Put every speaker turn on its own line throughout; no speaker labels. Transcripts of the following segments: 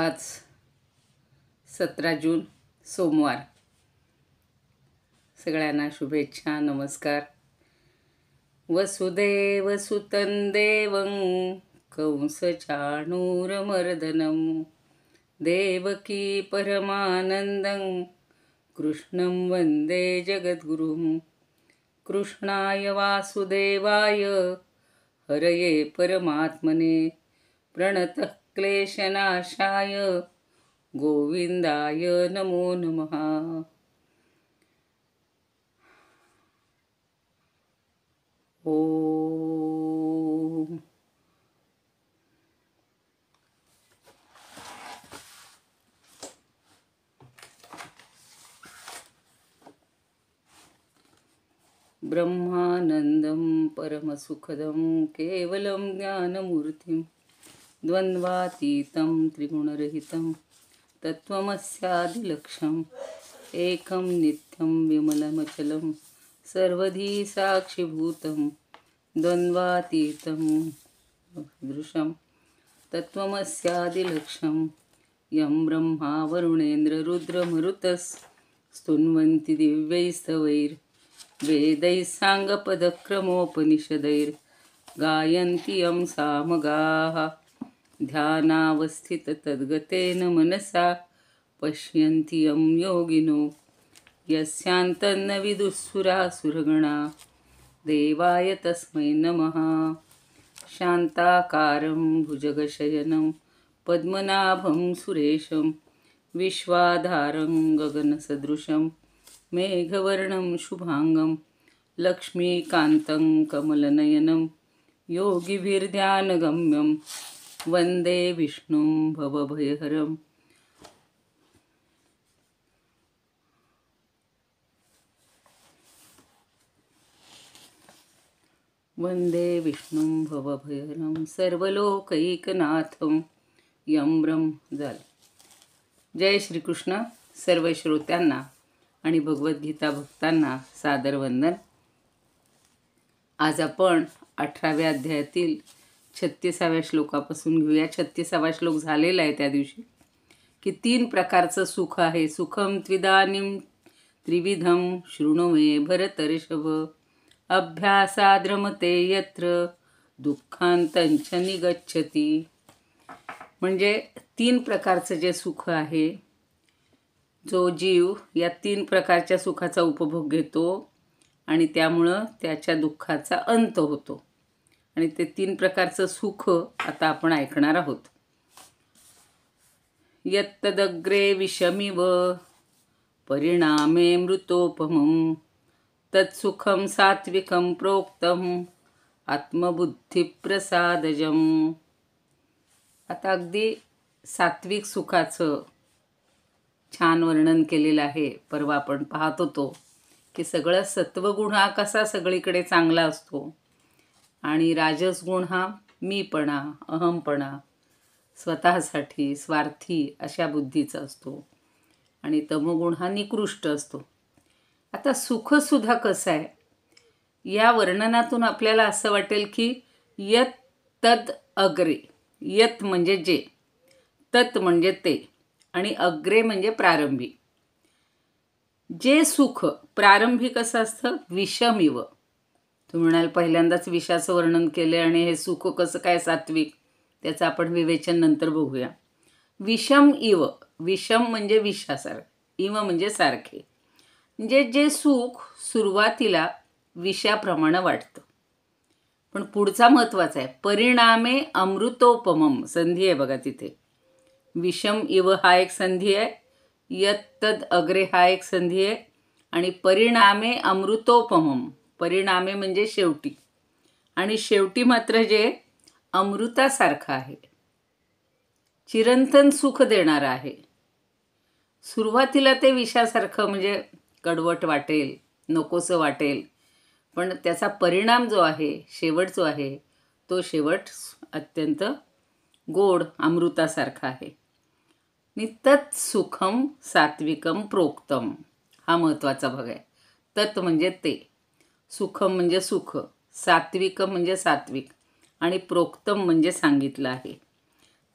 आज 17 जून सोमवार. सगळ्यांना शुभेच्छा, नमस्कार. वसुदेव सुतं देवं कंसचाणूरमर्दनं देवकी परमानन्दं कृष्णं वन्दे जगद्गुरुं. कृष्णाय वासुदेवाय हरये परमात्मने प्रणतः क्लेशनाशाय गोविंदाय नमो नमः. ओम. ब्रह्मानन्दं परमसुखदं केवलं ज्ञानमूर्तिं द्वन्द्वातीतं त्रिगुणरहितं तत्त्वमस्यादिलक्ष्यम् एकं नित्यं विमलमचलं सर्वधी साक्षिभूतं द्वन्द्वातीतं दृशं तत्त्वमस्यादिलक्ष्यं यं ब्रह्मा वरुणेन्द्ररुद्रमरुतस्तुन्वन्ति दिव्यैस्तवैर्वेदैः साङ्गपदक्रमोपनिषदैर्गायन्ति यं सामगाः ध्यानावस्थिततद्गतेन मनसा पश्यन्ति यं योगिनो यस्यान्तन्न विदुःसुरासुरगणा देवाय तस्मै नमः. शान्ताकारं भुजगशयनं पद्मनाभं सुरेशं विश्वाधारं गगनसदृशं मेघवर्णं शुभांगं लक्ष्मीकान्तं कमलनयनं योगिभिर्ध्यानगम्यं वन्दे विष्णुं भवभयहरं. वन्दे विष्णुं भवभयहरं सर्वलोकैकनाथं यं ब्रह्म. झालं. जय श्रीकृष्ण. सर्व श्रोत्यांना आणि भगवद्गीता भक्तांना सादर वंदन. आज आपण 18व्या अध्यायातील 36व्या श्लोकापासून घेऊया. 36वा श्लोक झालेला आहे त्या दिवशी की 3 प्रकारचं सुख आहे. सुखम त्विदानीं त्रिविधं शृणु मे भरतर्षभ अभ्यासाद्रमते यत्र दुःखांतंच निगच्छति. म्हणजे 3 प्रकारचं जे सुख आहे, जो जीव या 3 प्रकारच्या सुखाचा उपभोग घेतो आणि त्यामुळं त्याच्या दुःखाचा अंत होतो. आणि ते 3 प्रकारचं सुख आता आपण ऐकणार आहोत. यत्तदग्रे विषमिव परिणामे मृतोपमं तत्सुखं सात्विकं प्रोक्तम आत्मबुद्धिप्रसादजम. आता अगदी सात्विक सुखाचं छान वर्णन केलेलं आहे. परवा आपण पाहत होतो की सगळं सत्वगुण हा कसा सगळीकडे चांगला असतो आणि राजसगुण हा मीपणा, अहमपणा, स्वतःसाठी स्वार्थी अशा बुद्धीचा असतो आणि तमोगुण हा निकृष्ट असतो. आता सुखसुद्धा कसं आहे, या वर्णनातून आपल्याला असं वाटेल की यत तद अग्रे. यत म्हणजे जे, तत म्हणजे ते आणि अग्रे म्हणजे प्रारंभी. जे सुख प्रारंभी कसं असतं, विषमिव. तुम्ही म्हणाल पहिल्यांदाच विषाचं वर्णन केले आणि हे सुख कसं काय सात्विक, त्याचं आपण विवेचन नंतर बघूया. विषम इव, विषम म्हणजे विषासारखे, इव म्हणजे सारखे. म्हणजे जे सुख सुरुवातीला विषाप्रमाणे वाटतं, पण पुढचा महत्त्वाचा आहे. परिणामे अमृतोपमम संधी आहे बघा तिथे. विषम इव हा एक संधी आहे, यत्तद अग्रे हा एक संधी आहे आणि परिणामे अमृतोपमम. परिणामे म्हणजे शेवटी, आणि शेवटी मात्र जे अमृतासारखं आहे, चिरंतन सुख देणारं आहे. सुरुवातीला ते विषासारखं म्हणजे कडवट वाटेल, नकोसं वाटेल, पण त्याचा परिणाम जो आहे, शेवट जो आहे, तो शेवट अत्यंत गोड अमृतासारखा आहे. तत् सुखम सात्विकम प्रोक्तम हा महत्त्वाचा भाग आहे. तत् म्हणजे ते, सुखम म्हणजे सुख, सात्विकम म्हणजे सात्विक आणि प्रोक्तम म्हणजे सांगितलं आहे.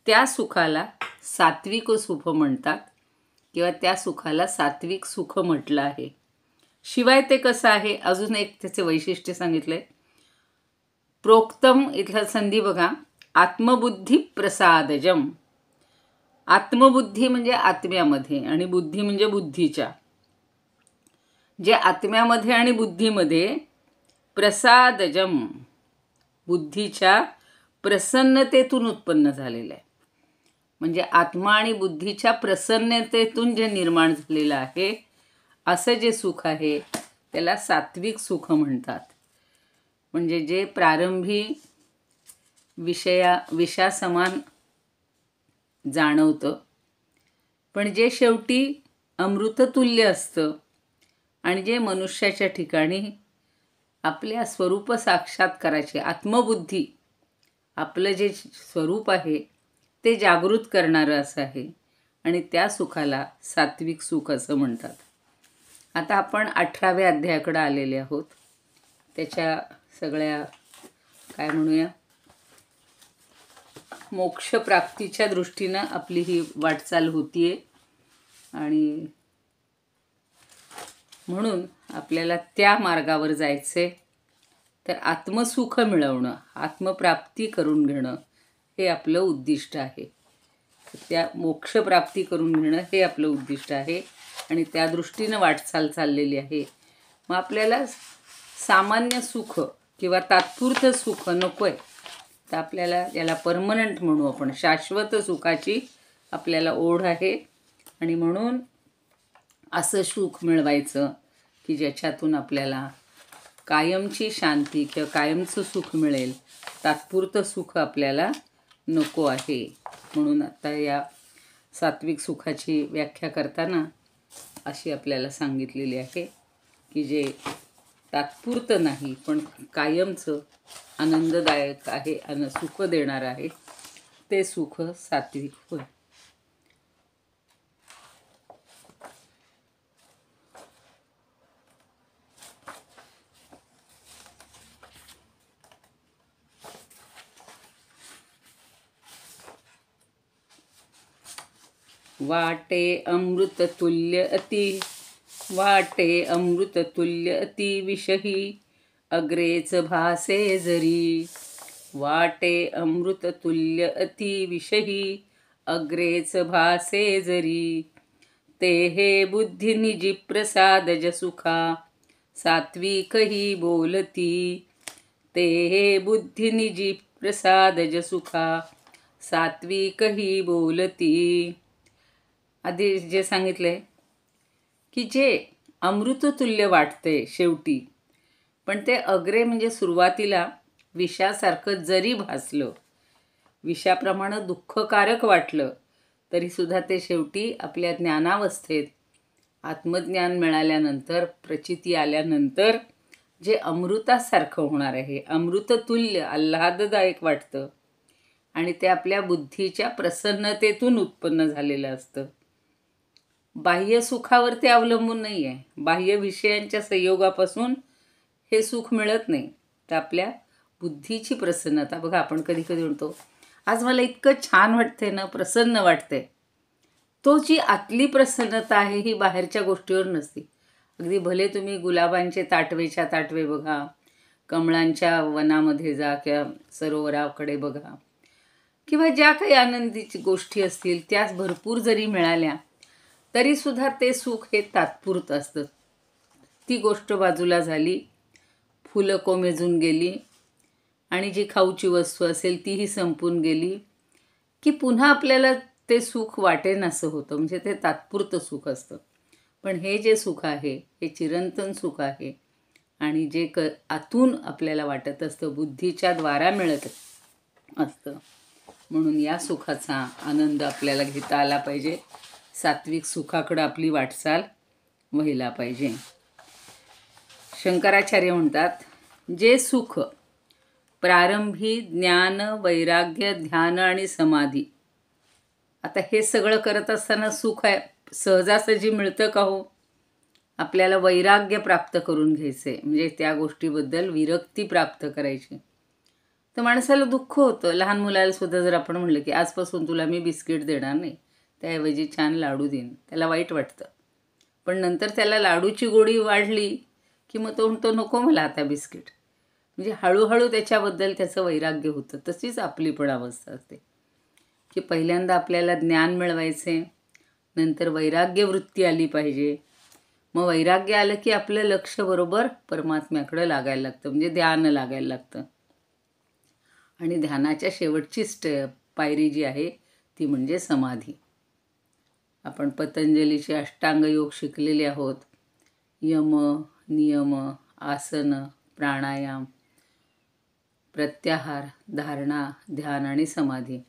त्या सुखाला सात्विक सुख म्हणतात किंवा त्या सुखाला सात्विक सुख म्हटलं आहे. शिवाय ते कसं आहे, अजून एक त्याचे वैशिष्ट्य सांगितलंय. प्रोक्तम इथला संधी बघा, आत्मबुद्धी प्रसादजम. आत्मबुद्धी म्हणजे आत्म्यामध्ये आणि बुद्धी म्हणजे बुद्धीच्या. जे आत्म्यामध्ये आणि बुद्धीमध्ये प्रसादजम, बुद्धीच्या प्रसन्नतेतून उत्पन्न झालेलं आहे. म्हणजे आत्मा आणि बुद्धीच्या प्रसन्नतेतून जे निर्माण झालेलं आहे असं जे सुख आहे त्याला सात्विक सुख म्हणतात. म्हणजे जे प्रारंभी विषासमान जाणवतं, पण जे शेवटी अमृततुल्य असतं आणि जे मनुष्याच्या ठिकाणी आपल्या स्वरूप साक्षात्काराचे, आत्मबुद्धी, आपलं जे स्वरूप आहे ते जागृत करणारं असं आहे आणि त्या सुखाला सात्विक सुख असं म्हणतात. आता आपण 18व्या अध्यायाकडे आलेले आहोत. त्याच्या सगळ्या काय म्हणूया मोक्षप्राप्तीच्या दृष्टीनं आपली ही वाटचाल होतीये आणि म्हणून आपल्याला त्या मार्गावर जायचे. तर आत्मसुख मिळवणं, आत्मप्राप्ती करून घेणं हे आपलं उद्दिष्ट आहे. त्या मोक्षप्राप्ती करून घेणं हे आपलं उद्दिष्ट आहे आणि त्या दृष्टीनं वाटचाल चाललेली आहे. मग आपल्याला सामान्य सुख किंवा तात्पुरतं सुख नको आहे, तर आपल्याला याला परमनंट म्हणू आपण, शाश्वत सुखाची आपल्याला ओढ आहे. आणि म्हणून असं सुख मिळवायचं की ज्याच्यातून आपल्याला कायमची शांती किंवा कायमचं सुख मिळेल. तात्पुरतं सुख आपल्याला नको आहे. म्हणून आता या सात्विक सुखाची व्याख्या करताना अशी आपल्याला सांगितलेली आहे की जे तात्पुरतं नाही पण कायमचं आनंददायक आहे आणि सुख देणार आहे ते सुख सात्विक होय. वाटे अमृततुल्य अति, वाटे अमृततुल्य अति विषही अग्रेच भासे जरी. वाटे अमृततुल्य अति विषही अग्रेच भासे जरी. ते हे बुद्धी निजी प्रसादज सुखा सात्विकही बोलती. ते हे बुद्धी निजी प्रसादज सुखा सात्विकही बोलती. आधी जे सांगितलंय की जे अमृततुल्य वाटते शेवटी, पण ते अग्रे म्हणजे सुरुवातीला विषासारखं जरी भासलं, विषाप्रमाणे दुःखकारक वाटलं, तरीसुद्धा ते शेवटी आपल्या ज्ञानावस्थेत आत्मज्ञान मिळाल्यानंतर, प्रचिती आल्यानंतर जे अमृतासारखं होणार आहे, अमृततुल्य आल्हाददायक वाटतं आणि ते आपल्या बुद्धीच्या प्रसन्नतेतून उत्पन्न झालेलं असतं. बाह्य सुखावर ते अवलंबून नाही आहे. बाह्य विषयांच्या संयोगापासून हे सुख मिळत नाही. तर आपल्या बुद्धीची प्रसन्नता बघा, आपण कधी कधी म्हणतो आज मला इतकं छान वाटते ना, प्रसन्न वाटते. तो जी आतली प्रसन्नता आहे ही बाहेरच्या गोष्टीवर नसते. अगदी भले तुम्ही गुलाबांचे ताटवेच्या ताटवे बघा, कमळांच्या वनामध्ये जा किंवा सरोवराकडे बघा, किंवा ज्या काही आनंदीची गोष्टी असतील त्याच भरपूर जरी मिळाल्या तरीसुद्धा ते सुख हे तात्पुरतं असतं. ती गोष्ट बाजूला झाली, फुलं कोमेजून गेली आणि जी खाऊची वस्तू असेल तीही संपून गेली की पुन्हा आपल्याला ते सुख वाटेन असं होतं. म्हणजे ते तात्पुरतं सुख असतं. पण हे जे सुख आहे हे चिरंतन सुख आहे आणि जे आतून आपल्याला वाटत असतं, बुद्धीच्या द्वारा मिळत असतं. म्हणून या सुखाचा आनंद आपल्याला घेता आला पाहिजे. सात्विक सुखाकडं आपली वाटचाल व्हायला पाहिजे. शंकराचार्य म्हणतात, जे सुख प्रारंभी ज्ञान, वैराग्य, ध्यान आणि समाधी, आता हे सगळं करत असताना सुख आहे सहजासहजी मिळतं का हो? आपल्याला वैराग्य प्राप्त करून घ्यायचे, म्हणजे त्या गोष्टीबद्दल विरक्ती प्राप्त करायची. तर माणसाला दुःख होतं. लहान मुलाला सुद्धा जर आपण म्हणलं की आजपासून तुला मी बिस्किट देणार नाही, त्याऐवजी छान लाडू देईन, त्याला वाईट वाटतं. पण नंतर त्याला लाडूची गोडी वाढली की मग तो म्हणतो नको मला आता बिस्किट. म्हणजे हळूहळू त्याच्याबद्दल त्याचं वैराग्य होतं. तशीच आपली पण अवस्था असते की पहिल्यांदा आपल्याला ज्ञान मिळवायचे, नंतर वैराग्य वृत्ती आली पाहिजे. मग वैराग्य आलं की आपलं लक्ष बरोबर परमात्म्याकडं लागायला लागतं, म्हणजे ध्यान लागायला लागतं. आणि ध्यानाच्या शेवटची पायरी जी आहे ती म्हणजे समाधी. आपण पतंजलीचे अष्टांग योग शिकलेले आहोत. यम, नियम, आसन, प्राणायाम, प्रत्याहार, धारणा, ध्यान आणि समाधी.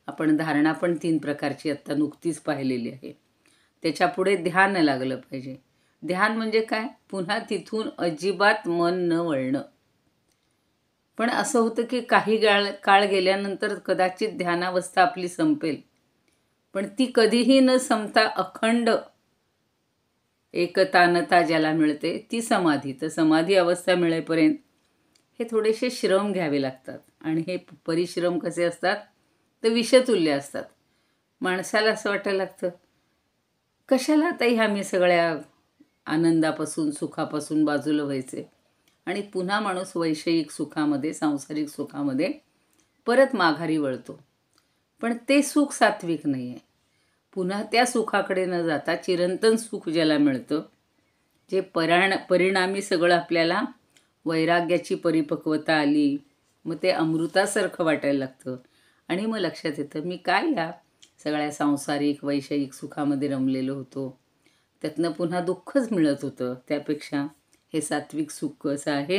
आपण धारणा पण 3 प्रकारची आत्ता नुकतीच पाहिलेली आहे. त्याच्यापुढे ध्यान लागलं पाहिजे. ध्यान म्हणजे काय? पुन्हा तिथून अजिबात मन न वळणं. पण असं होतं की काही काळ गेल्यानंतर कदाचित ध्यानावस्था आपली संपेल, पण ती कधीही न संपता अखंड एकतानता ज्याला मिळते ती समाधी. तर समाधी अवस्था मिळेपर्यंत हे थोडेसे श्रम घ्यावे लागतात. आणि हे परिश्रम कसे असतात तर विषतुल्य असतात. माणसाला असं वाटायला लागतं कशाला आता ह्या मी सगळ्या आनंदापासून सुखापासून बाजूला व्हायचे, आणि पुन्हा माणूस वैषयिक सुखामध्ये, सांसारिक सुखामध्ये परत माघारी वळतो. पण ते सुख सात्विक नाही आहे. पुन्हा त्या सुखाकडे न जाता चिरंतन सुख ज्याला मिळतं, जे परिणामी सगळं आपल्याला वैराग्याची परिपक्वता आली, मग ते अमृतासारखं वाटायला लागतं. आणि मग लक्षात येतं मी काय या सगळ्या सांसारिक वैषयिक सुखामध्ये रमलेलो होतो, त्यातनं पुन्हा दुःखच मिळत होतं. त्यापेक्षा हे सात्विक सुख कसं आहे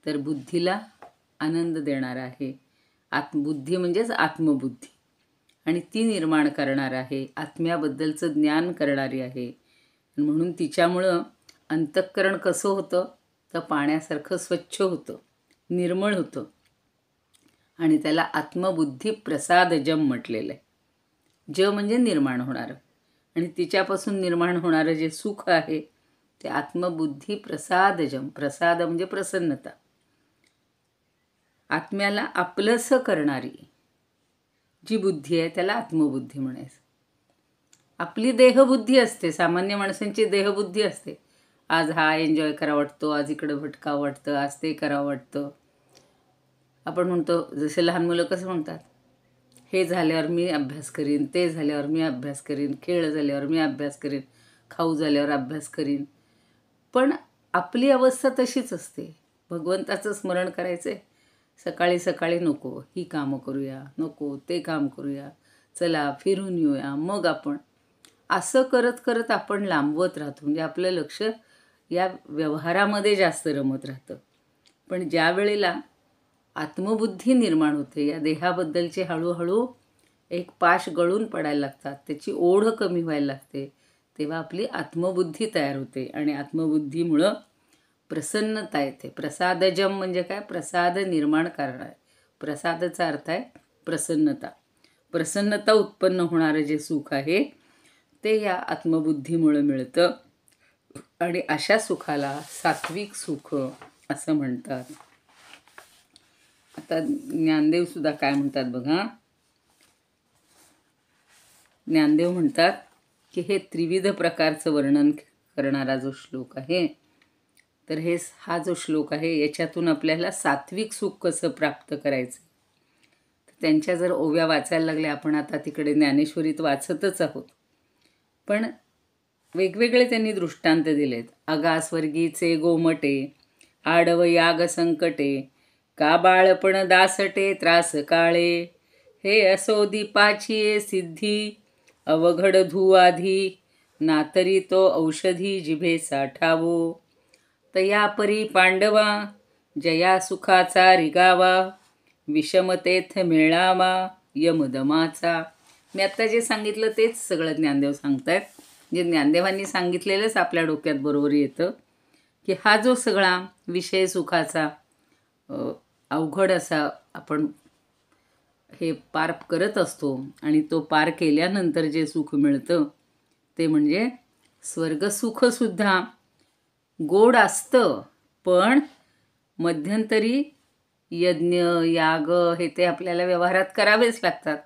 तर बुद्धीला आनंद देणारं आहे. बुद्धी म्हणजेच आत्मबुद्धी, आणि ती निर्माण करणार आहे, आत्म्याबद्दलचं ज्ञान करणारी आहे. म्हणून तिच्यामुळं अंतःकरण कसं होतं तर पाण्यासारखं स्वच्छ होतं, निर्मळ होतं. आणि त्याला आत्मबुद्धी प्रसादजम म्हटलेलं आहे. ज म्हणजे निर्माण होणारं, आणि तिच्यापासून निर्माण होणारं जे सुख आहे ते आत्मबुद्धी प्रसादजम. प्रसाद म्हणजे प्रसन्नता. आत्म्याला आपलंसं करणारी जी बुद्धी आहे त्याला आत्मबुद्धी म्हणायचं. आपली देहबुद्धी असते, सामान्य माणसांची देहबुद्धी असते. आज हा एन्जॉय करावं वाटतो, आज इकडं भटकावं वाटतं, आज ते करावं वाटतं. आपण म्हणतो, जसे लहान मुलं कसं म्हणतात, हे झाल्यावर मी अभ्यास करीन, ते झाल्यावर मी अभ्यास करीन, खेळ झाल्यावर मी अभ्यास करीन, खाऊ झाल्यावर अभ्यास करीन. पण आपली अवस्था तशीच असते. भगवंताचं स्मरण करायचं आहे, सकाळी सकाळी नको ही कामं करूया, नको ते काम करूया, चला फिरून येऊया, मग आपण असं करत करत आपण लांबवत राहतो. म्हणजे आपलं लक्ष या व्यवहारामध्ये जास्त रमत राहतं. पण ज्या वेळेला आत्मबुद्धी निर्माण होते, या देहाबद्दलचे हळूहळू एक पाश गळून पडायला लागतात, त्याची ओढ कमी व्हायला लागते, तेव्हा आपली आत्मबुद्धी तयार होते. आणि आत्मबुद्धीमुळं प्रसन्नता येते. प्रसादजम म्हणजे काय? प्रसाद निर्माण करणार. प्रसादाचा अर्थ आहे प्रसन्नता. प्रसन्नता उत्पन्न होणारं जे सुख आहे ते या आत्मबुद्धीमुळं मिळतं. आणि अशा सुखाला सात्विक सुख असं म्हणतात. आता ज्ञानदेव सुद्धा काय म्हणतात बघा. ज्ञानदेव म्हणतात की हे त्रिविध प्रकारचं वर्णन करणारा जो श्लोक आहे, तर हा जो श्लोक आहे याच्यातून आपल्याला सात्विक सुख कसं प्राप्त करायचं, तर त्यांच्या जर ओव्या वाचायला लागल्या, आपण आता तिकडे ज्ञानेश्वरीत वाचतच आहोत, पण वेगवेगळे त्यांनी दृष्टांत दिलेत. अगास्वर्गीचे गोमटे, आडव याग संकटे, का बाळपण दासटे त्रास काळे, हे असो दीपाची सिद्धी, अवघड धुवाधी, नातरी तो औषधी जिभे साठावो, तया परी पांडवा, जया सुखाचा रिगावा, विषमतेथ मिळावा यमदमाचा. मी आत्ता जे सांगितलं तेच सगळं ज्ञानदेव सांगतायत. जे ज्ञानदेवांनी सांगितलेलंच आपल्या डोक्यात बरोबर येतं की हा जो सगळा विषय सुखाचा अवघड असा आपण हे पार करत असतो, आणि तो पार केल्यानंतर जे सुख मिळतं ते म्हणजे स्वर्गसुखसुद्धा गोड असतं, पण मध्यंतरी यज्ञ याग हे ते आपल्याला व्यवहारात करावेच लागतात.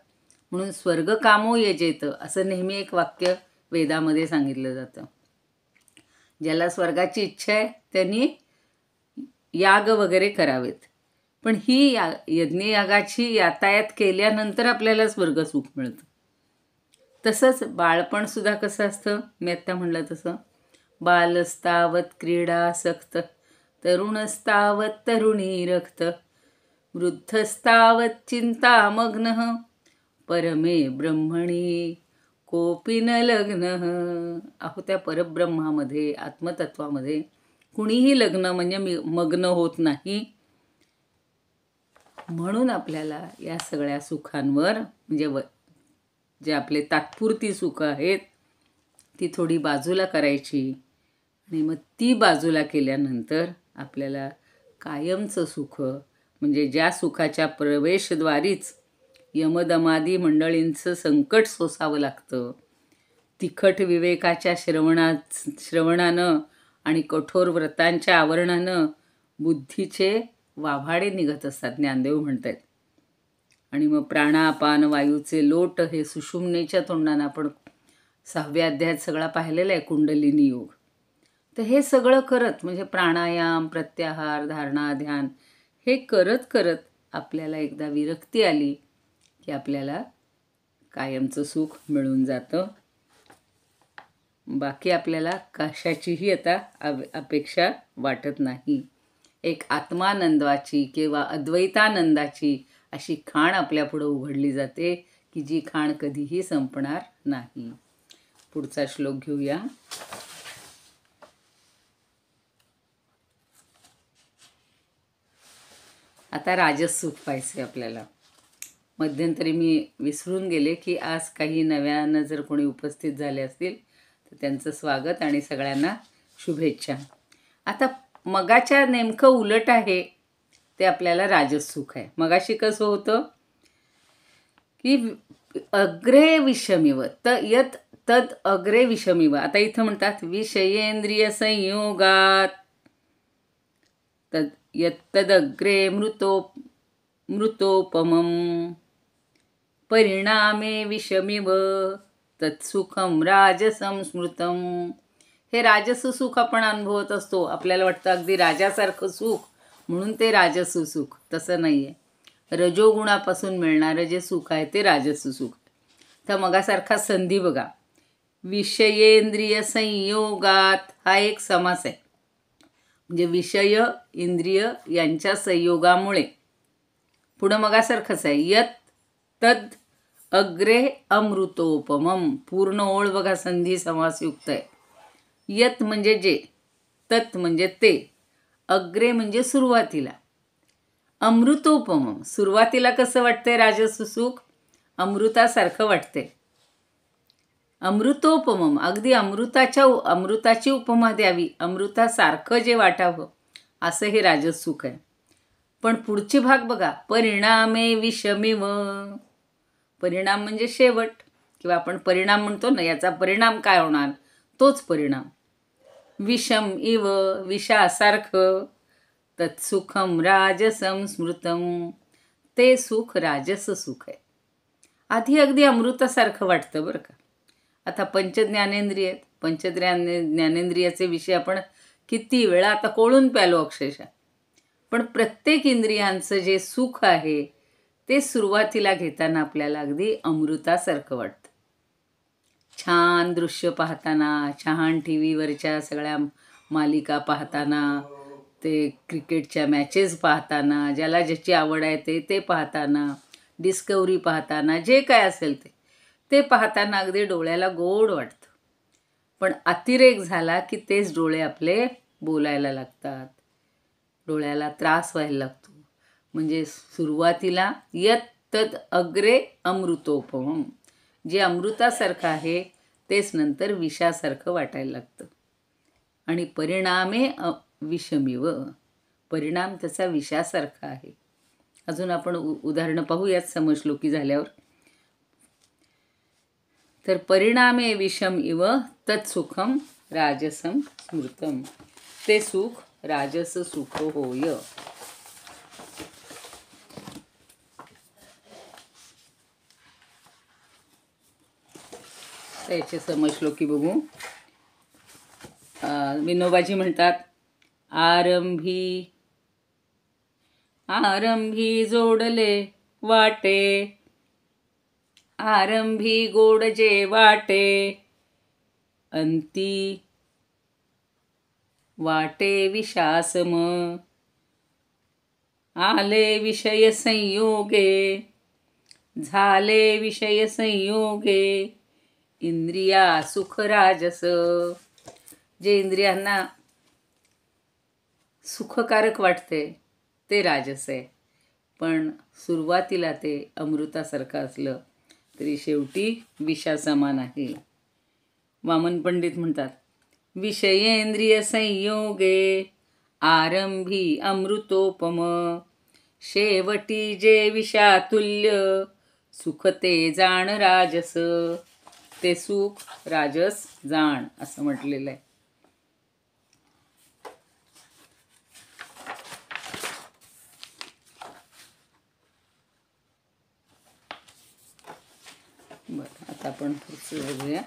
म्हणून स्वर्ग कामो यजेत असं नेहमी एक वाक्य वेदामध्ये सांगितलं जातं. ज्याला स्वर्गाची इच्छा आहे त्यांनी याग वगैरे करावेत. पण ही यज्ञयागाची यातायात केल्यानंतर आपल्याला स्वर्ग सुख मिळतं. तसंच बाळपणसुद्धा कसं असतं, मी आत्ता म्हणलं तसं, बालस्तावत क्रीडासक्त तरुणस्तावत तरुणी रक्त वृद्धस्तावत चिंतामग्न परमे ब्रह्मणी कोपी न लग्न. अहो त्या परब्रह्मामध्ये आत्मतत्वामध्ये कुणीही लग्न म्हणजे मग्न होत नाही. म्हणून आपल्याला या सगळ्या सुखांवर म्हणजे जे आपले तात्पुरती सुख आहेत ती थोडी बाजूला करायची आणि मग ती बाजूला केल्यानंतर आपल्याला कायमचं सुख म्हणजे ज्या सुखाच्या प्रवेशद्वारीच यमदमादी मंडळींचं संकट सोसावं लागतं, तिखट विवेकाच्या श्रवणानं आणि कठोर व्रतांच्या आवरणानं बुद्धीचे वाभाडे निघत असतात, ज्ञानदेव म्हणतात. आणि मग प्राणापान वायूचे लोट हे सुषुम्नेच्या तोंडानं आपण 6व्या अध्यायात सगळा पाहिलेला आहे, कुंडलिनी योग. तर हे सगळं करत म्हणजे प्राणायाम प्रत्याहार धारणा ध्यान हे करत करत आपल्याला एकदा विरक्ती आली की आपल्याला कायमचं सुख मिळून जातं. बाकी आपल्याला कशाचीही आता अपेक्षा वाटत नाही. एक आत्मानंदाची किंवा अद्वैतानंदाची अशी खाण आपल्यापुढं उघडली जाते की जी खाण कधीही संपणार नाही. पुढचा श्लोक घेऊया. आता राजस सुख पाहिजे आपल्याला. मध्यंतरी मी विसरून गेले की आज काही नव्यानं जर कोणी उपस्थित झाले असतील तर त्यांचं स्वागत आणि सगळ्यांना शुभेच्छा. आता मगाच्या नेमकं उलट आहे ते आपल्याला राजस सुख आहे. मगाशी कसं होतं की अग्रे विषमिव यत तद अग्रे विषमिव. आता इथं म्हणतात विषयेंद्रिय संयोगात तद यत्तदग्रे मृतोपमं परिणामे विषमिव तत्सुखम राजसं स्मृतम. हे राजस सुख आपण अनुभवत असतो. आपल्याला वाटतं अगदी राजासारखं सुख म्हणून ते राजस सुख. तसं नाही आहे. रजोगुणापासून मिळणारं जे सुख आहे ते राजस सुख. तर मगासारखा संधी बघा, विषयेंद्रिय संयोगात हा एक समास आहे. म्हणजे विषय इंद्रिय यांच्या संयोगामुळे. पुढं मगासारखंच आहे, यत तद अग्रे अमृतोपमम. पूर्ण ओळ बघा संधी समासयुक्त आहे. यत म्हणजे जे, तत् म्हणजे ते, अग्रे म्हणजे सुरुवातीला, अमृतोपमम सुरुवातीला कसं वाटतंय राजस सुख, अमृतासारखं वाटतंय. अमृतोपमम अगदी अमृताची उपमा द्यावी, अमृतासारखं जे वाटावं असं हे राजस सुख आहे. पण पुढची भाग बघा, परिणामे विषमिव. परिणाम म्हणजे शेवट किंवा आपण परिणाम म्हणतो ना, याचा परिणाम काय होणार तोच परिणाम. विषम इव विषासारखं तत्सुखम राजसं स्मृतम. ते सुख राजस सुख आहे. आधी अगदी अमृतासारखं वाटतं बरं का. आता पंचज्ञानेंद्रिय आहेत. पंचज्ञानेंद्रियाचे विषय आपण किती वेळा आता कोळून प्यालो अक्षरशः. पण प्रत्येक इंद्रियांचं जे सुख आहे ते सुरुवातीला घेताना आपल्याला अगदी अमृतासारखं वाटतं. छान दृश्य पाहताना, छान टी व्हीवरच्या सगळ्या मालिका पाहताना, ते क्रिकेटच्या मॅचेस पाहताना, ज्याला ज्याची आवड आहे ते पाहताना, डिस्कवरी पाहताना, जे काय असेल ते पाहताना अगदी डोळ्याला गोड वाटतं. पण अतिरेक झाला की तेच डोळे आपले बोलायला लागतात, डोळ्याला त्रास व्हायला लागतो. म्हणजे सुरुवातीला यत तद अग्रे अमृतोपमम, जे अमृतासारखं आहे तेच नंतर विषासारखं वाटायला लागतं. आणि परिणामे विषमिव, परिणाम त्याचा विषासारखा आहे. अजून आपण उदाहरणं पाहूयात समश्लोकी झाल्यावर. तर परिणामे विषम इव तत्सुखम राजसं स्मृतम. ते सुख राजस सुख होय. याचे समश्लोकी बघू. विनोबाजी म्हणतात, आरंभी आरंभी जोडले वाटे, आरंभी गोड जे वाटे, अंती वाटे विषासम, आले विषय संयोगे, झाले विषय संयोगे, इंद्रिया सुख राजस. जे इंद्रियांना सुखकारक वाटते ते राजस आहे, पण सुरुवातीला ते अमृतासारखं असलं तरी शेवटी विषासमान आहे. वामन पंडित म्हणतात, विषयेंद्रिय संयोगे आरंभी अमृतोपम, शेवटी जे विषातुल्य सुख ते जाण राजस. ते सुख राजस जाण असं म्हटलेलं आहे. बरं, आता आपण पुढचं बघूया.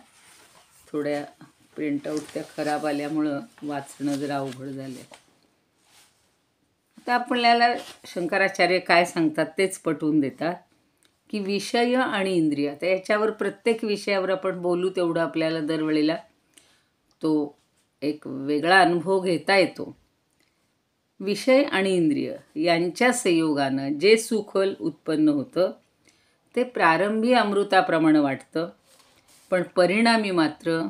थोड्या प्रिंटआउट त्या खराब आल्यामुळं वाचणं जरा अवघड झालं. आता आपल्याला शंकराचार्य काय सांगतात तेच पटवून देतात की विषय आणि इंद्रिय. तर याच्यावर प्रत्येक विषयावर आपण बोलू तेवढं आपल्याला दरवेळेला तो एक वेगळा अनुभव घेता येतो. विषय आणि इंद्रिय यांच्या संयोगानं जे सुख उत्पन्न होतं ते प्रारंभी अमृताप्रमाणे वाटतं, पण परिणामी मात्र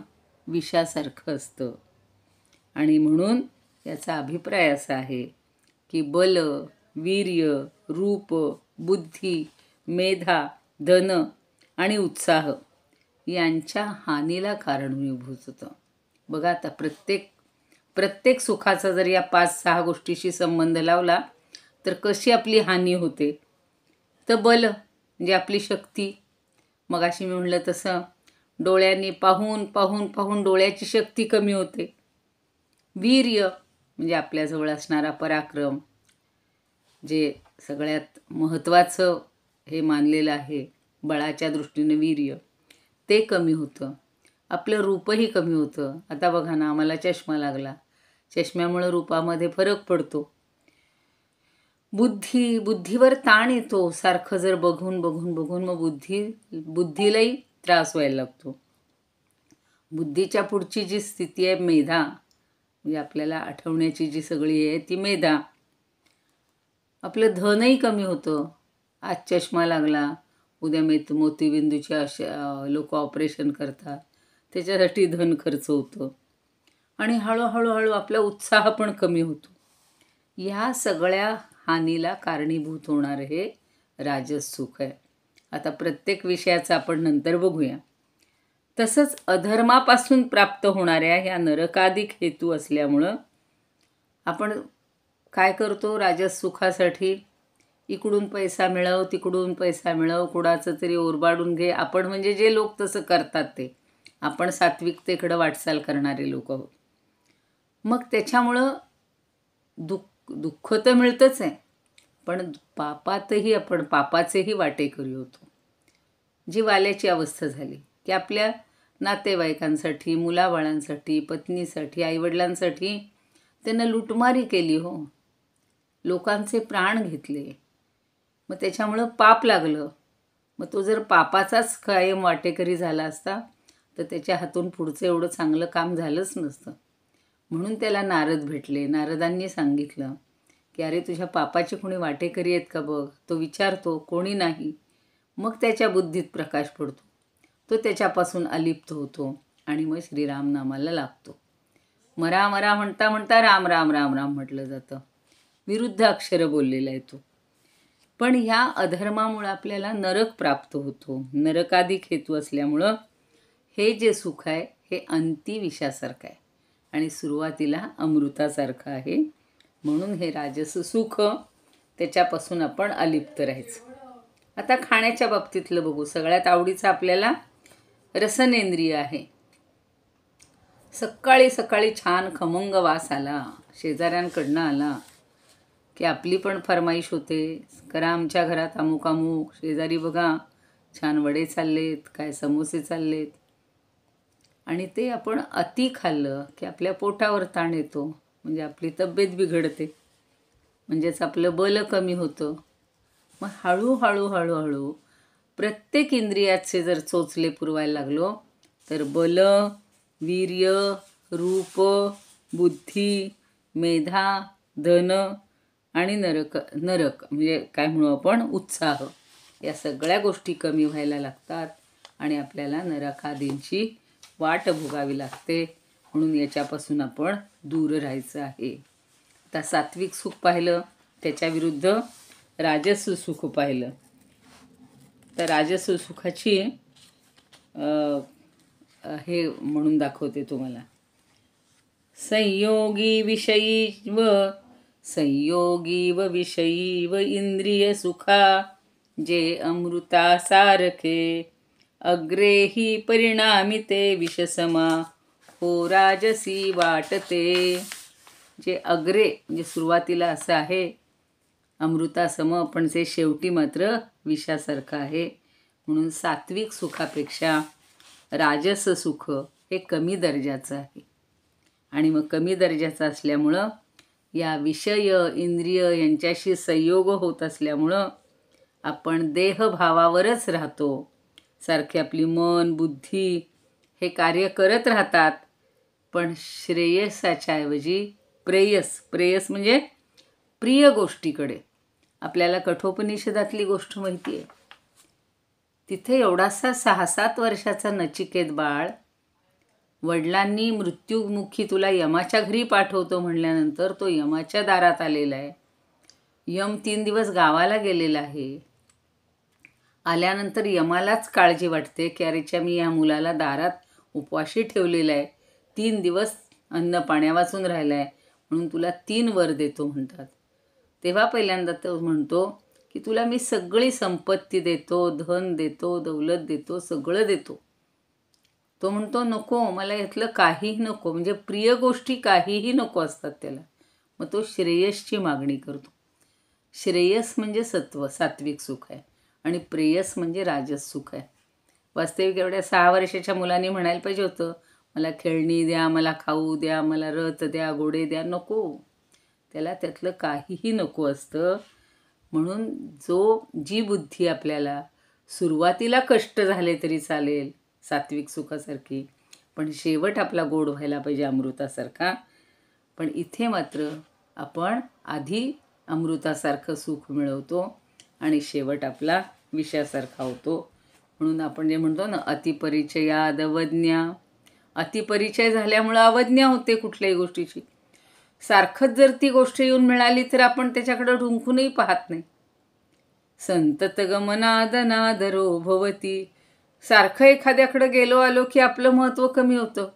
विषासारखं असतं. आणि म्हणून याचा अभिप्राय असा आहे की बल, वीर्य, रूप, बुद्धी, मेधा, धन आणि उत्साह यांच्या हानीला कारणीभूत होतं. बघा, आता प्रत्येक सुखाचा जर या 5-6 गोष्टीशी संबंध लावला तर कशी आपली हानी होते. तर बल म्हणजे आपली शक्ती, मगाशी मी म्हणलं तसं डोळ्यांनी पाहून पाहून पाहून डोळ्याची शक्ती कमी होते. वीर्य म्हणजे आपल्याजवळ असणारा पराक्रम, जे सगळ्यात महत्त्वाचं हे मानलेलं आहे बळाच्या दृष्टीने वीर्य, ते कमी होतं. आपलं रूपही कमी होतं. आता बघा ना, आम्हाला चष्मा लागला, चष्म्यामुळं रूपामध्ये फरक पडतो. बुद्धीवर ताण येतो सारखं जर बघून बघून बघून, मग बुद्धीलाही त्रास व्हायला लागतो. बुद्धीच्या पुढची जी स्थिती आहे मेधा, म्हणजे आपल्याला आठवण्याची जी सगळी आहे ती मेधा. आपलं धनही कमी होतं. आज चष्मा लागला, उद्या मोतीबिंदूच्या लोक ऑपरेशन करतात, त्याच्यासाठी धन खर्च होतं. आणि हळूहळू आपला उत्साह पण कमी होतो. ह्या सगळ्या हानीला कारणीभूत होणार हे राजस सुख आहे. आता प्रत्येक विषयाचं आपण नंतर बघूया. तसंच अधर्मापासून प्राप्त होणाऱ्या ह्या नरकादिक हेतू असल्यामुळं आपण काय करतो, राजस सुखासाठी इकडून पैसा मिळव, तिकडून पैसा मिळव, कुणाचं तरी ओरबाडून घे. आपण म्हणजे जे लोक तसं करतात ते आपण सात्विकतेकडं वाटचाल करणारे लोक आहोत. मग त्याच्यामुळं दुःख तर मिळतंच आहे, पण पापातही आपण पापाचेही वाटेकरी होतो. जी वाल्याची अवस्था झाली की आपल्या नातेवाईकांसाठी, मुलाबाळांसाठी, पत्नीसाठी, आईवडिलांसाठी त्यांना लुटमारी केली हो, लोकांचे प्राण घेतले. मग त्याच्यामुळं पाप लागलं. मग तो जर पापाचाच कायम वाटेकरी झाला असता तर त्याच्या हातून पुढचं एवढं चांगलं काम झालंच नसतं. म्हणून त्याला नारद भेटले. नारदांनी सांगितलं की अरे, तुझ्या पापाचे कोणी वाटेकरी आहेत का बघ. तो विचारतो, कोणी नाही. मग त्याच्या बुद्धीत प्रकाश पडतो, तो त्याच्यापासून अलिप्त होतो आणि मग श्रीराम नामाला लागतो. मरा मरा म्हणता म्हणता राम राम राम राम म्हटलं जातं. विरुद्ध अक्षर बोललेला आहे तो. पण ह्या अधर्मामुळं आपल्याला नरक प्राप्त होतो. नरकादिक हेतू असल्यामुळं हे जे सुख आहे हे अंती विषासारखं आहे आणि सुरुवातीला अमृतासारखं आहे. म्हणून हे राजस सुख, त्याच्यापासून आपण अलिप्त राहायचं. आता खाण्याच्या बाबतीतलं बघू. सगळ्यात आवडीचं आपल्याला रसनेंद्रिय आहे. सकाळी सकाळी छान खमंग वास आला, शेजाऱ्यांकडनं आला की आपली पण फरमाईश होते, करा आमच्या घरात अमुक अमुक. शेजारी बघा छान वडे चाललेत, काय समोसे चाललेत. आणि ते आपण अति खाल्लं की आपल्या पोटावर ताण येतो, म्हणजे आपली तब्येत बिघडते, म्हणजेच आपलं बल कमी होतं. मग हळूहळू हळूहळू प्रत्येक इंद्रियाचे जर चोचले पुरवायला लागलो तर बल, वीर्य, रूप, बुद्धी, मेधा, धन आणि नरक म्हणजे काय म्हणू आपण, उत्साह, या सगळ्या गोष्टी कमी व्हायला लागतात आणि आपल्याला नरकादींची वाट भोगावी लागते. म्हणून याच्यापासून आपण दूर राहायचं आहे. आता सात्विक सुख पाहिलं, त्याच्या विरुद्ध राजस सुख पाहिलं. तर राजस सुखाची हे म्हणून दाखवते तुम्हाला. संयोगी व विषयी व इंद्रिय सुखा जे अमृता सारखे अग्रेही परिणामिते विषसमा हो राजसी वाटते. जे अग्रे म्हणजे सुरुवातीला असं आहे अमृतासम, पण ते शेवटी मात्र विषासारखं आहे. म्हणून सात्विक सुखापेक्षा राजस सुख हे कमी दर्जाचं आहे. आणि मग कमी दर्जाचं असल्यामुळं या विषय इंद्रिय यांच्याशी संयोग होत असल्यामुळं आपण देहभावावरच राहतो. सारखे आपली मन, बुद्धी हे कार्य करत राहतात, पण श्रेयसाच्या ऐवजी प्रेयस म्हणजे प्रिय गोष्टीकडे. आपल्याला कठोपनिषदातली गोष्ट माहिती आहे. तिथे एवढासा 6-7 वर्षाचा नचिकेत बाळ वडिलांनी मृत्युमुखी तुला यमाच्या घरी पाठवतो म्हणल्यानंतर तो यमाच्या दारात आलेला आहे. यम 3 दिवस गावाला गेलेला आहे. आल्यानंतर यमालाच काळजी वाटते की अरेच्या मी या मुलाला दारात उपवाशी ठेवलेला आहे, 3 दिवस अन्न पाण्या वाचून राहिला आहे, म्हणून तुला 3 वर देतो म्हणतात. तेव्हा पहिल्यांदा तो म्हणतो की तुला मी सगळी संपत्ती देतो, धन देतो, दौलत देतो, सगळं देतो. तो म्हणतो नको, मला यातलं काहीही नको, म्हणजे प्रिय गोष्टी काहीही नको असतात त्याला. मग तो श्रेयसची मागणी करतो. श्रेयस म्हणजे सात्विक सुख आहे आणि प्रेयस म्हणजे राजस सुख आहे. वास्तविक एवढ्या 6 वर्षाच्या मुलांनी म्हणायला पाहिजे होतं मला खेळणी द्या, मला खाऊ द्या, मला रथ द्या, घोडे द्या. नको, त्याला त्यातलं काहीही नको असतं. म्हणून जी बुद्धी आपल्याला सुरुवातीला कष्ट झाले तरी चालेल सात्विक सुखासारखी, पण शेवट आपला गोड व्हायला पाहिजे अमृतासारखा. पण इथे मात्र आपण आधी अमृतासारखं सुख मिळवतो आणि शेवट आपला विषयासारखा होतो. म्हणून आपण जे म्हणतो ना अतिपरिचयाद अवज्ञा, अतिपरिचय झाल्यामुळं अवज्ञा होते कुठल्याही गोष्टीची. सारखंच जर ती गोष्ट येऊन मिळाली तर आपण त्याच्याकडं ढुंकूनही पाहत नाही. संततगमनादनादरो भवती, सारखं एखाद्याकडे गेलो आलो की आपलं महत्त्व कमी होतं,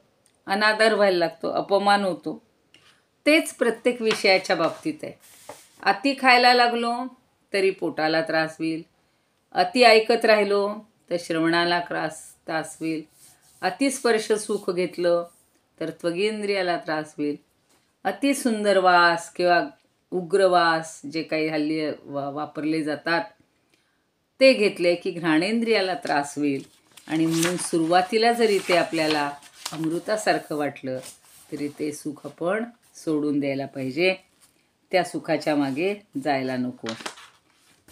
अनादर व्हायला लागतो, अपमान होतो. तेच प्रत्येक विषयाच्या बाबतीत आहे. अति खायला लागलो तरी पोटाला त्रास होईल, अति ऐकत राहिलो तर श्रवणाला त्रास होईल, अतिस्पर्श सुख घेतलं तर त्वगेंद्रियाला त्रास होईल, अति सुंदर वास किंवा उग्रवास जे काही हल्ली वापरले जातात ते घेतले की घ्राणेंद्रियाला त्रास होईल. आणि म्हणून सुरुवातीला जरी ते आपल्याला अमृतासारखं वाटलं तरी ते सुख आपण सोडून द्यायला पाहिजे, त्या सुखाच्या मागे जायला नको.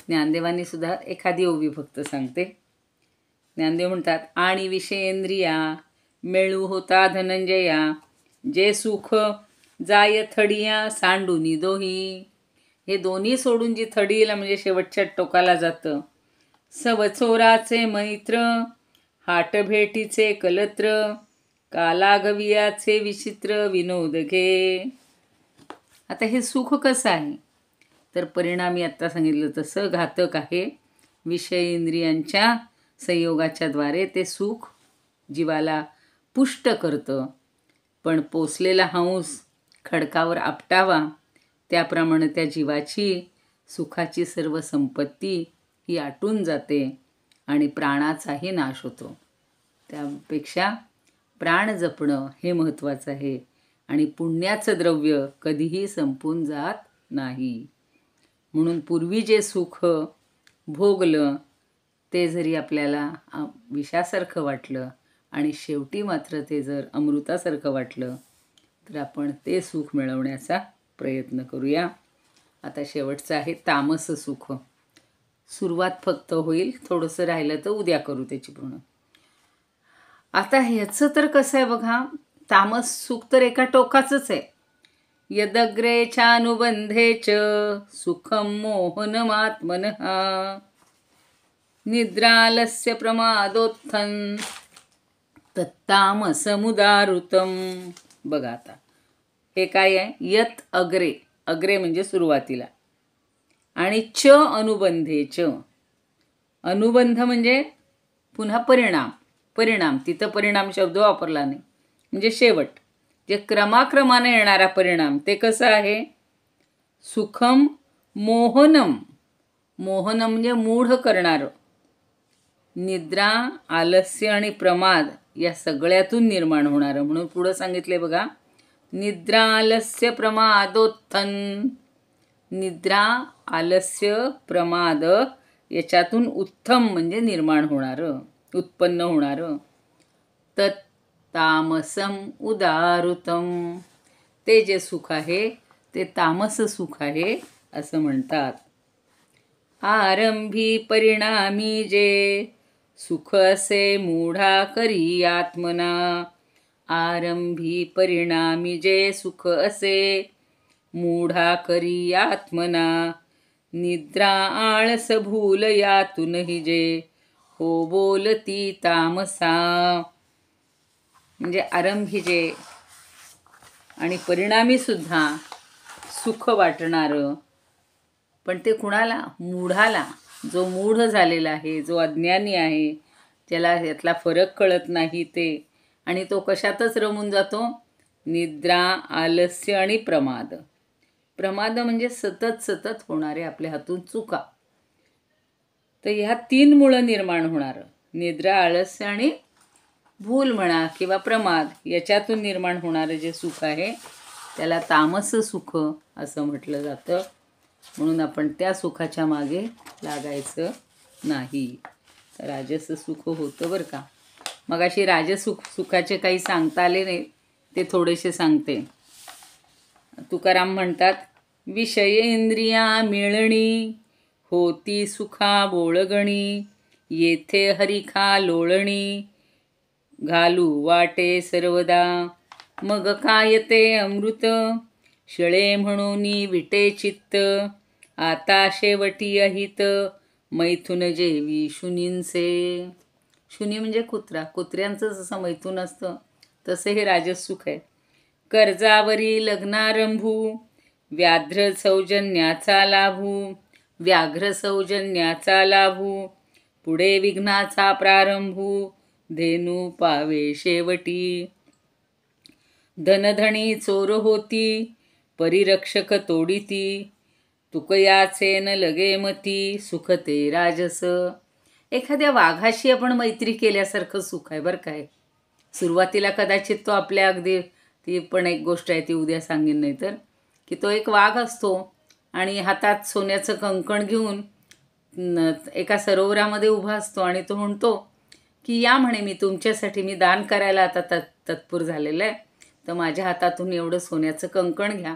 ज्ञानदेवांनी सुद्धा एखादी ओवी फक्त सांगते. ज्ञानदेव म्हणतात आणि विषयेंद्रिया मेळू होता धनंजया, जे सुख जाय थडिया सांडूनी दोही. हे दोन्ही सोडून जी थडीला म्हणजे शेवटच्या टोकाला जातं. सवचोराचे मैत्र, हाट भेटीचे कलत्र, कालागवियाचे विचित्र विनोद घे. आता हे सुख कसं आहे तर परिणामी आत्ता सांगितलं तसं घातक आहे. विषय इंद्रियांच्या संयोगाच्या द्वारे ते सुख जीवाला पुष्ट करतं, पण पोसलेला हंस खडकावर आपटावा त्याप्रमाणे त्या जीवाची सुखाची सर्व संपत्ती ही आटून जाते आणि प्राणाचाही नाश होतो. त्यापेक्षा प्राण जपणं हे महत्त्वाचं आहे आणि पुण्याचं द्रव्य कधीही संपून जात नाही. म्हणून पूर्वी जे सुख भोगलं ते जरी आपल्याला विषासारखं वाटलं आणि शेवटी मात्र ते जर अमृतासारखं वाटलं तर आपण ते सुख मिळवण्याचा प्रयत्न करूया. आता शेवटचं आहे तामस सुख. सुरुवात फक्त होईल, थोडंसं राहिलं तर उद्या करू त्याची पूर्ण. आता ह्याचं तर कसं आहे बघा, तामस सुख तर एका टोकाचंच आहे. यदग्रे चानुबंधे च सुखम मोहनमात्मनः निद्रालस्य प्रमादोत्थं तत्तामसमुदारुतम. बघा आता हे काय आहे, यत अग्रे, अग्रे म्हणजे सुरुवातीला, आणि च अनुबंधे. च अनुबंध म्हणजे पुन्हा परिणाम. परिणाम तिथं परिणाम शब्द वापरला नाही, म्हणजे शेवट, जे क्रमाक्रमाने येणारा परिणाम ते कसं आहे, सुखम मोहनम. मोहनम म्हणजे मूढ करणारं. निद्रा, आलस्य आणि प्रमाद या सगळ्यातून निर्माण होणारं. म्हणून पुढं सांगितले बघा, निद्रा आलस्य प्रमादोत्थन. निद्रा, आलस्य, प्रमाद याच्यातून उत्तम म्हणजे निर्माण होणारं, उत्पन्न होणारं. तत्तामसम उदारुतम. ते जे सुख आहे ते तामस सुख आहे असं म्हणतात. आरंभी परिणामी जे सुख असे मूढा करी आत्मना. आरंभी परिणामी जे सुख असे मूढा करी आत्मना. निद्रा आळस भूल यातूनही जे हो बोलती तामसा. म्हणजे आरंभी जे आणि परिणामी सुद्धा सुख वाटणारं, पण ते कुणाला, मूढाला. जो मूढ झालेला आहे, जो अज्ञानी आहे, ज्याला यातला फरक कळत नाही ते, आणि तो कशातच रमून जातो, निद्रा, आलस्य आणि प्रमाद. प्रमाद म्हणजे सतत सतत होणारे आपल्या हातून चुका. तर ह्या 3 मुळं निर्माण होणारं, निद्रा, आळस्य आणि भूल म्हणा किंवा प्रमाद, याच्यातून निर्माण होणारं जे सुख आहे त्याला तामस सुख असं म्हटलं जातं. म्हणून आपण त्या सुखाच्या मागे लागायचं नाही. तर राजस सुख होतं बरं का. मग अशी सुखाचे काही सांगता आले नाही, ते थोडेसे सांगते. तुकाराम म्हणतात, विषय इंद्रिया मिळणी होती सुखा बोळगणी. येथे हरिखा लोळणी घालू वाटे सर्वदा. मग काय ते अमृत शिळे म्हणून विटे चित्त. आता शेवटी अहित मैथुन जेवी शुनींचे. शुनी म्हणजे कुत्रा. कुत्र्यांचं जसं मैथून असतं तसे हे राजस सुख आहे. कर्जावरी लग्नारंभू व्याघ्र सौजन्याचा लाभू. व्याघ्र सौजन्याचा लाभू पुढे विघ्नाचा प्रारंभू. धेनू पावे शेवटी. धनधणी चोर होती परिरक्षक तोडीती. तुकयाचे न लगे मती सुख ते राजस. एखाद्या वाघाशी आपण मैत्री केल्यासारखं सुख आहे बरं काय. सुरुवातीला कदाचित तो आपल्या अगदी, ती पण एक गोष्ट आहे ती उद्या सांगेन नाही तर, की तो एक वाघ असतो आणि हातात सोन्याचं कंकण घेऊन एका सरोवरामध्ये उभा असतो आणि तो म्हणतो की या म्हणे, मी तुमच्यासाठी मी दान करायला आता तत्पर झालेलं आहे, तर माझ्या हातातून एवढं सोन्याचं कंकण घ्या.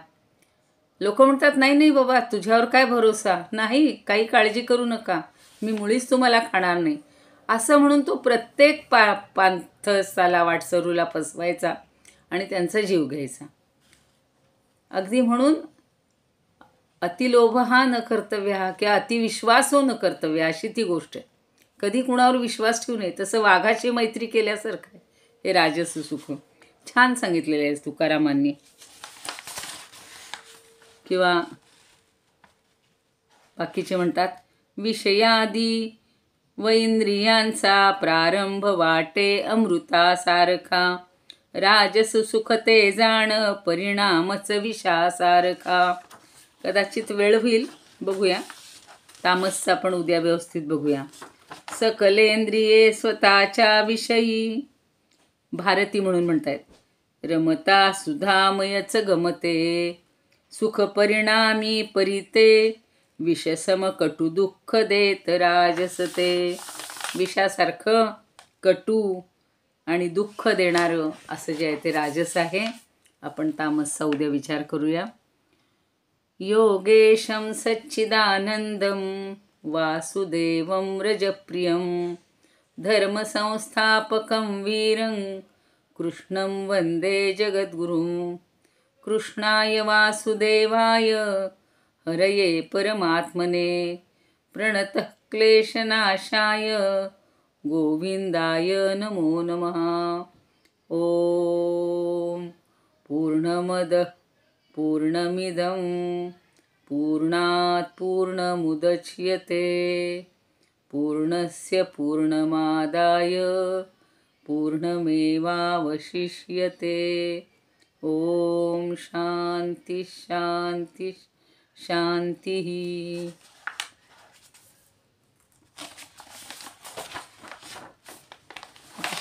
लोक म्हणतात, नाही नाही बाबा, तुझ्यावर काय भरोसा नाही, काही काळजी करू नका, मी मुळीच तुम्हाला खाणार नाही, असं म्हणून तो प्रत्येक पांथस्थाला वाटसरूला फसवायचा आणि त्यांचा जीव घ्यायचा. अगदी म्हणून अतिलोभ हा न कर्तव्य हा, किंवा अतिविश्वासो न कर्तव्य, अशी ती गोष्ट आहे. कधी कुणावर विश्वास ठेवू नये. तसं वाघाची मैत्री केल्यासारखं आहे हे राजस सुख. छान सांगितलेलं आहे तुकारामांनी. किंवा बाकीचे म्हणतात, विषयादी व इंद्रियांचा प्रारंभ वाटे अमृतासारखा. राजस सुख ते जाण परिणामच विषासारखा. कदाचित वेळ होईल, बघूया. तामसचा पण उद्या व्यवस्थित बघूया. सकलेंद्रिये स्वतःच्या विषयी. भारती म्हणून म्हणतायत, रमता सुधामयच गमते. सुख परिणामी परिते विषसम कटू दुःख देत राजसते. विषासारखं कटू आणि दुःख देणारं असं जे आहे ते राजस आहे. आपण तामसचा उद्या विचार करूया. योगेशं सच्चिदानंदं वासुदेवं रजप्रियं धर्मसंस्थापकं वीरं कृष्णं वन्दे जगद्गुरुं. कृष्णाय वासुदेवाय हरये परमात्मने प्रणतः क्लेशनाशाय गोविंदाय नमो नमः. ओम पूर्णमदः पूर्णमिदं पूर्णात् पूर्णमुदच्यते पूर्णस्य पूर्णमादाय पूर्णमेवावशिष्यते. ओम शांती शांती शांती.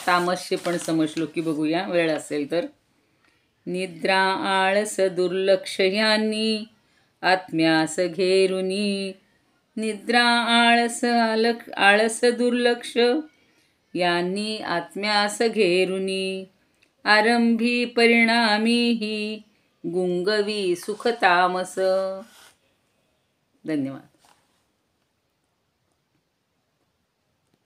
तामसचे पण समजलो की बघूया वेळ असेल तर. निद्रा आळस दुर्लक्ष यांनी आत्म्यास घेरुनी. निद्रा आळस दुर्लक्ष यांनी आत्म्यास घेरुनी. आरंभी परिणामी ही गुंगवी सुख तामस. धन्यवाद.